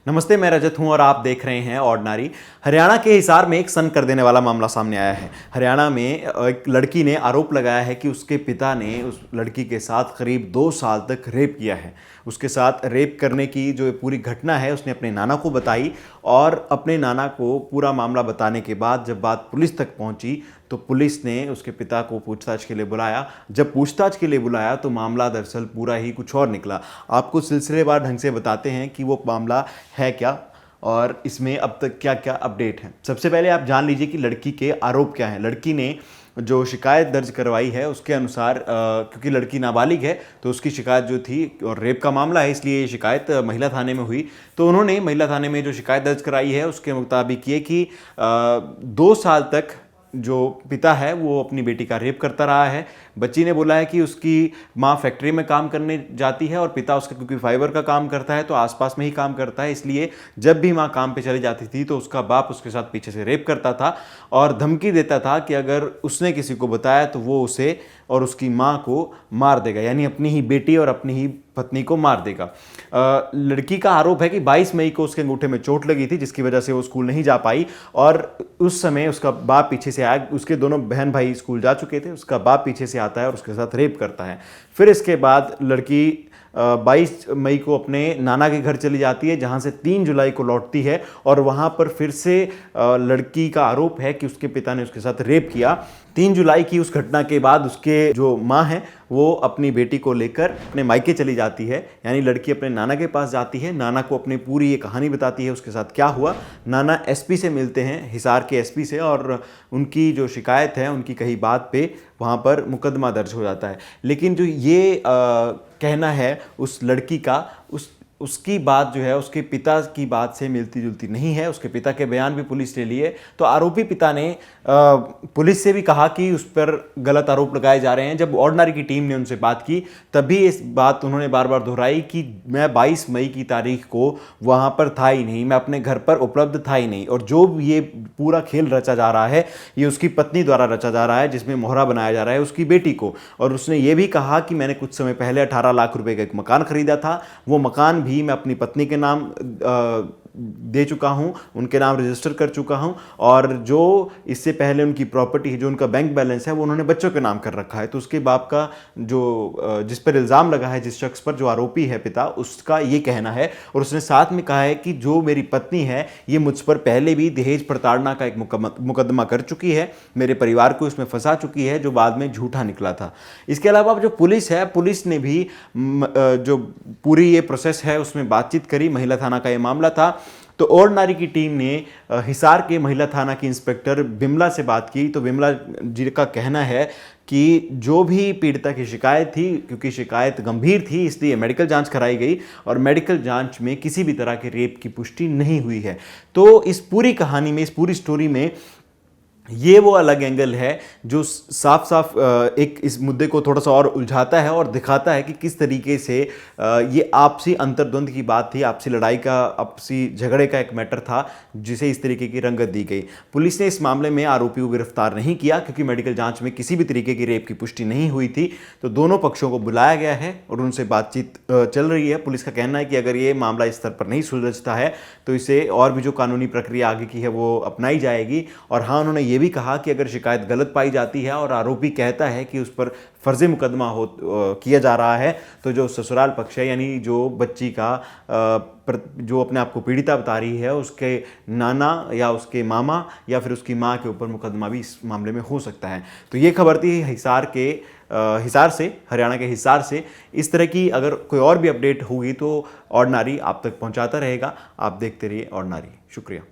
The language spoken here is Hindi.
नमस्ते, मैं रजत हूं और आप देख रहे हैं ऑर्डिनरी। हरियाणा के हिसार में एक सन कर देने वाला मामला सामने आया है। हरियाणा में एक लड़की ने आरोप लगाया है कि उसके पिता ने उस लड़की के साथ करीब 2 साल तक रेप किया है। उसके साथ रेप करने की जो पूरी घटना है उसने अपने नाना को बताई और अपने नाना को पूरा मामला बताने के बाद जब बात पुलिस तक पहुंची तो पुलिस ने उसके पिता को पूछताछ के लिए बुलाया। जब पूछताछ के लिए बुलाया तो मामला दरअसल पूरा ही कुछ और निकला। आपको सिलसिलेवार ढंग से बताते हैं कि वो मामला है क्या और इसमें अब तक क्या क्या अपडेट है। सबसे पहले आप जान लीजिए कि लड़की के आरोप क्या हैं। लड़की ने जो शिकायत दर्ज करवाई है उसके अनुसार क्योंकि लड़की नाबालिग है तो उसकी शिकायत जो थी, और रेप का मामला है इसलिए ये शिकायत महिला थाने में हुई, तो उन्होंने महिला थाने में जो शिकायत दर्ज कराई है उसके मुताबिक ये कि 2 साल तक जो पिता है वो अपनी बेटी का रेप करता रहा है। बच्ची ने बोला है कि उसकी माँ फैक्ट्री में काम करने जाती है और पिता उसका क्योंकि फाइबर का काम करता है तो आसपास में ही काम करता है, इसलिए जब भी माँ काम पे चली जाती थी तो उसका बाप उसके साथ पीछे से रेप करता था और धमकी देता था कि अगर उसने किसी को बताया तो वो उसे और उसकी माँ को मार देगा, यानी अपनी ही बेटी और अपनी ही पत्नी को मार देगा। लड़की का आरोप है कि 22 मई को उसके अंगूठे में चोट लगी थी जिसकी वजह से वो स्कूल नहीं जा पाई और उस समय उसका बाप पीछे से आया। उसके दोनों बहन भाई स्कूल जा चुके थे, उसका बाप पीछे से आता है और उसके साथ रेप करता है। फिर इसके बाद लड़की 22 मई को अपने नाना के घर चली जाती है जहां से 3 जुलाई को लौटती है और वहां पर फिर से लड़की का आरोप है कि उसके पिता ने उसके साथ रेप किया। 3 जुलाई की उस घटना के बाद उसके जो माँ हैं वो अपनी बेटी को लेकर अपने मायके चली जाती है, यानी लड़की अपने नाना के पास जाती है। नाना को अपनी पूरी ये कहानी बताती है उसके साथ क्या हुआ। नाना एसपी से मिलते हैं, हिसार के एसपी से, और उनकी जो शिकायत है उनकी कही बात पे वहाँ पर मुकदमा दर्ज हो जाता है। लेकिन जो ये कहना है उस लड़की का, उसकी बात जो है उसके पिता की बात से मिलती जुलती नहीं है। उसके पिता के बयान भी पुलिस ने लिए तो आरोपी पिता ने पुलिस से भी कहा कि उस पर गलत आरोप लगाए जा रहे हैं। जब ऑर्डिनरी की टीम ने उनसे बात की तभी इस बात उन्होंने बार बार दोहराई कि मैं 22 मई की तारीख को वहाँ पर था ही नहीं, मैं अपने घर पर उपलब्ध था ही नहीं, और जो ये पूरा खेल रचा जा रहा है ये उसकी पत्नी द्वारा रचा जा रहा है जिसमें मोहरा बनाया जा रहा है उसकी बेटी को। और उसने ये भी कहा कि मैंने कुछ समय पहले 18 लाख रुपए का एक मकान खरीदा था, वो मकान भी मैं अपनी पत्नी के नाम दे चुका हूं, उनके नाम रजिस्टर कर चुका हूं, और जो इससे पहले उनकी प्रॉपर्टी जो उनका बैंक बैलेंस है वो उन्होंने बच्चों के नाम कर रखा है। तो उसके बाप का जो जिस पर इल्ज़ाम लगा है, जिस शख्स पर जो आरोपी है पिता, उसका ये कहना है। और उसने साथ में कहा है कि जो मेरी पत्नी है ये मुझ पर पहले भी दहेज प्रताड़ना का एक मुकदमा कर चुकी है, मेरे परिवार को इसमें फंसा चुकी है जो बाद में झूठा निकला था। इसके अलावा जो पुलिस है, पुलिस ने भी जो पूरी ये प्रोसेस है उसमें बातचीत करी। महिला थाना का ये मामला था तो ऑर्डिनरी की टीम ने हिसार के महिला थाना की इंस्पेक्टर बिमला से बात की। तो बिमला जी का कहना है कि जो भी पीड़िता की शिकायत थी, क्योंकि शिकायत गंभीर थी इसलिए मेडिकल जांच कराई गई और मेडिकल जांच में किसी भी तरह के रेप की पुष्टि नहीं हुई है। तो इस पूरी कहानी में, इस पूरी स्टोरी में ये वो अलग एंगल है जो साफ साफ एक इस मुद्दे को थोड़ा सा और उलझाता है और दिखाता है कि किस तरीके से ये आपसी अंतर्द्वंद की बात थी, आपसी लड़ाई का, आपसी झगड़े का एक मैटर था जिसे इस तरीके की रंगत दी गई। पुलिस ने इस मामले में आरोपी को गिरफ्तार नहीं किया क्योंकि मेडिकल जांच में किसी भी तरीके की रेप की पुष्टि नहीं हुई थी। तो दोनों पक्षों को बुलाया गया है और उनसे बातचीत चल रही है। पुलिस का कहना है कि अगर ये मामला इस स्तर पर नहीं सुलझता है तो इसे और भी जो कानूनी प्रक्रिया आगे की है वो अपनाई जाएगी। और हाँ, उन्होंने ये भी कहा कि अगर शिकायत गलत पाई जाती है और आरोपी कहता है कि उस पर फर्जी मुकदमा किया जा रहा है तो जो ससुराल पक्ष है, यानी जो बच्ची का जो अपने आप को पीड़िता बता रही है, उसके नाना या उसके मामा या फिर उसकी माँ के ऊपर मुकदमा भी इस मामले में हो सकता है। तो ये खबर थी हिसार से, हरियाणा के हिसार से। इस तरह की अगर कोई और भी अपडेट होगी तो ऑर्डिनरी आप तक पहुंचाता रहेगा। आप देखते रहिए ऑर्डिनरी। शुक्रिया।